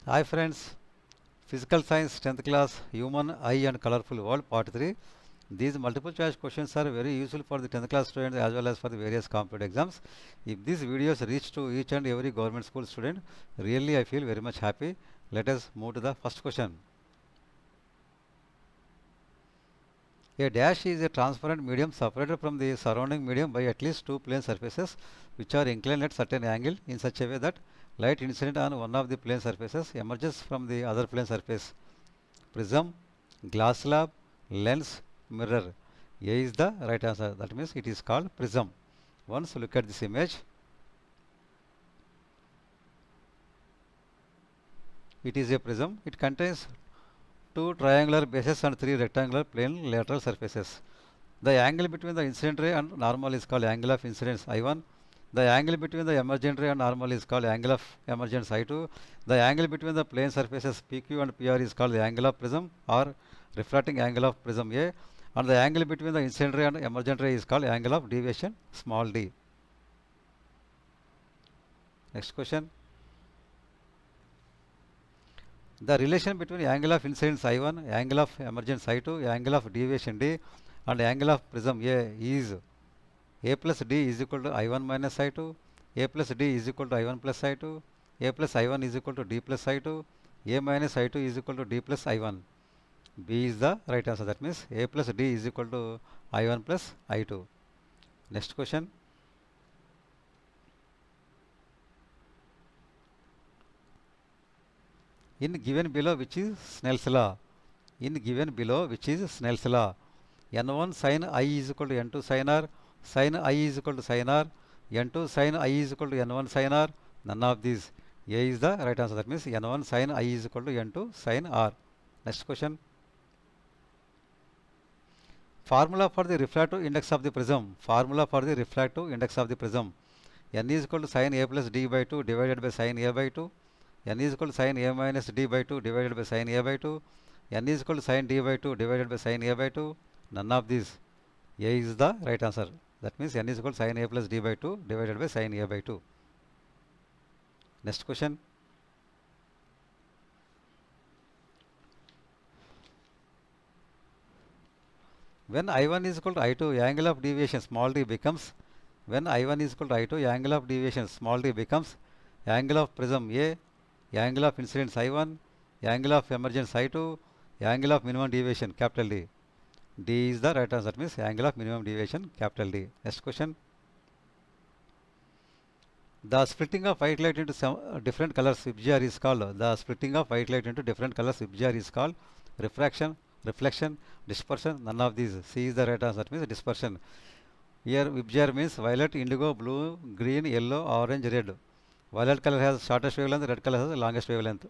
Hi friends, Physical Science 10th class Human Eye and Colorful World Part 3. These multiple choice questions are very useful for the 10th class students as well as for the various competitive exams. If these videos reach to each and every government school student, really I feel very much happy. Let us move to the first question. A dash is a transparent medium separated from the surrounding medium by at least two plane surfaces which are inclined at certain angle in such a way that light incident on one of the plane surfaces emerges from the other plane surface. Prism, glass slab, lens, mirror. A is the right answer. That means it is called prism. Once look at this image. It is a prism. It contains two triangular bases and three rectangular plane lateral surfaces. The angle between the incident ray and normal is called angle of incidence I1. The angle between the emergent ray and normal is called angle of emergence I2. The angle between the plane surfaces PQ and PR is called the angle of prism or refracting angle of prism A. And the angle between the incident ray and emergent ray is called angle of deviation small d. Next question. The relation between angle of incidence I1, angle of emergence I2, angle of deviation d and angle of prism A is A plus D is equal to I1 minus I2, A plus D is equal to I1 plus I2, A plus I1 is equal to D plus I2, A minus I2 is equal to D plus I1. B is the right answer. That means A plus D is equal to I1 plus I2. Next question. In given below which is Snell's law? In given below which is Snell's law? N1 sin I is equal to N2 sin R, sin I is equal to sin R, N2 sin I is equal to N1 sin R, none of these. A is the right answer. That means N1 sin I is equal to N2 sin R. Next question. Formula for the refractive index of the prism. Formula for the refractive index of the prism. N is equal to sin A plus D by 2 divided by sin A by 2. N is equal to sin A minus D by 2 divided by sin A by 2. N is equal to sin D by 2 divided by sin A by 2. None of these. A is the right answer. That means N is equal to sin A plus D by 2 divided by sin A by 2. Next question. When I1 is equal to I2, angle of deviation small d becomes, when I1 is equal to I2, angle of deviation small d becomes angle of prism A, angle of incidence I1, angle of emergence I2, angle of minimum deviation capital D. D is the right answer. That means angle of minimum deviation capital D. Next question. The splitting of white light into some different colors IBGR is called, the splitting of white light into different colors IBGR is called refraction, reflection, dispersion, none of these. C is the right answer. That means dispersion. Here IBGR means violet, indigo, blue, green, yellow, orange, red. Violet color has shortest wavelength, red color has longest wavelength.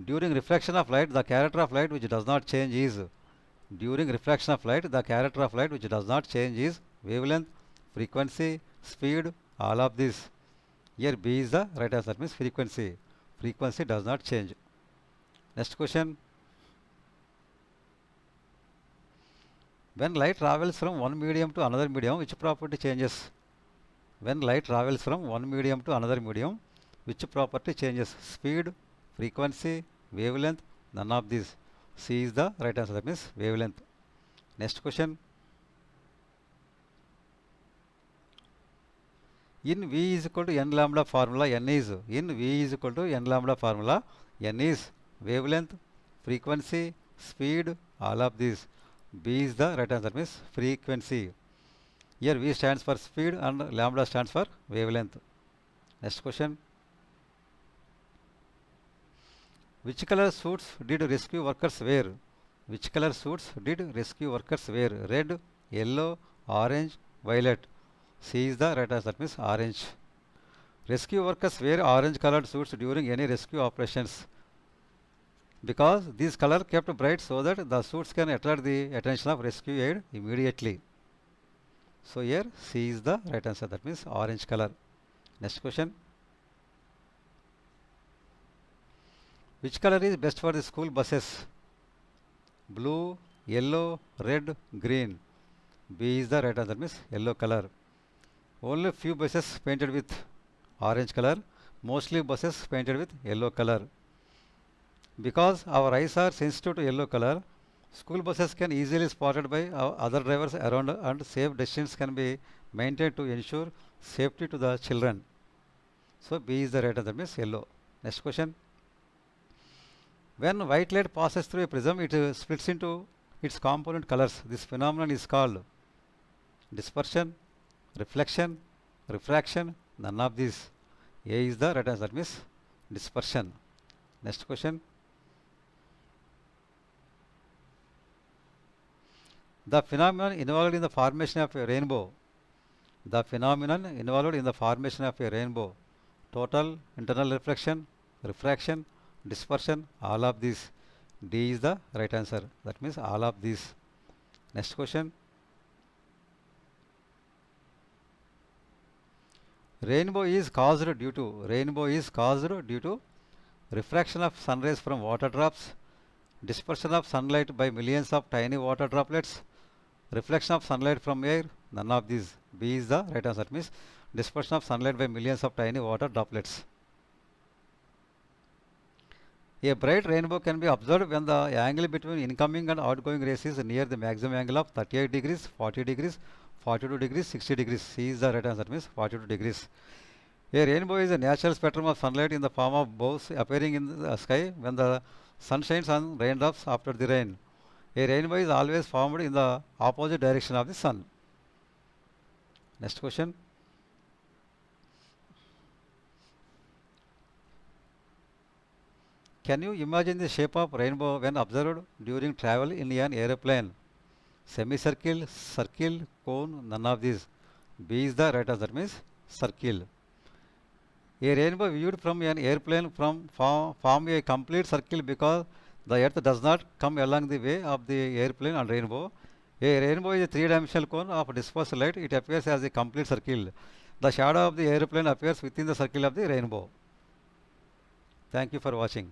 During refraction of light, the character of light which does not change is, during refraction of light, the character of light which does not change is wavelength, frequency, speed, all of this. Here B is the right answer. That means frequency. Frequency does not change. Next question. When light travels from one medium to another medium, which property changes? When light travels from one medium to another medium, which property changes? Speed, frequency, wavelength, none of these. C is the right answer. That means wavelength. Next question. In V is equal to n lambda formula, n is, in V is equal to n lambda formula, n is wavelength, frequency, speed, all of these. B is the right answer. That means frequency. Here V stands for speed and lambda stands for wavelength. Next question. Which color suits did rescue workers wear? Which color suits did rescue workers wear? Red, yellow, orange, violet. C is the right answer. That means orange. Rescue workers wear orange colored suits during any rescue operations because this color kept bright so that the suits can attract the attention of rescue aid immediately. So here C is the right answer. That means orange color. Next question. Which color is best for the school buses? Blue, yellow, red, green. B is the right answer. That means yellow color. Only few buses painted with orange color. Mostly buses painted with yellow color. Because our eyes are sensitive to yellow color, school buses can easily spotted by other drivers around and safe distance can be maintained to ensure safety to the children. So B is the right answer, that means yellow. Next question. When white light passes through a prism, it splits into its component colors. This phenomenon is called dispersion, reflection, refraction, none of these. A is the right answer, that means dispersion. Next question. The phenomenon involved in the formation of a rainbow. The phenomenon involved in the formation of a rainbow. Total internal reflection, refraction, dispersion, all of these. D is the right answer. That means all of these. Next question. Rainbow is caused due to refraction of sun rays from water drops, dispersion of sunlight by millions of tiny water droplets, reflection of sunlight from air, none of these. B is the right answer. Means dispersion of sunlight by millions of tiny water droplets. A bright rainbow can be observed when the angle between incoming and outgoing rays is near the maximum angle of 38 degrees, 40 degrees, 42 degrees, 60 degrees. C is the right answer. Means 42 degrees. A rainbow is a natural spectrum of sunlight in the form of bows appearing in the sky when the sun shines on raindrops after the rain. A rainbow is always formed in the opposite direction of the sun. Next question. Can you imagine the shape of rainbow when observed during travel in an aeroplane? Semicircle, circle, cone, none of these. B is the right answer. That means circle. A rainbow viewed from an airplane form a complete circle because the earth does not come along the way of the airplane and rainbow. A rainbow is a three-dimensional cone of dispersed light. It appears as a complete circle. The shadow of the airplane appears within the circle of the rainbow. Thank you for watching.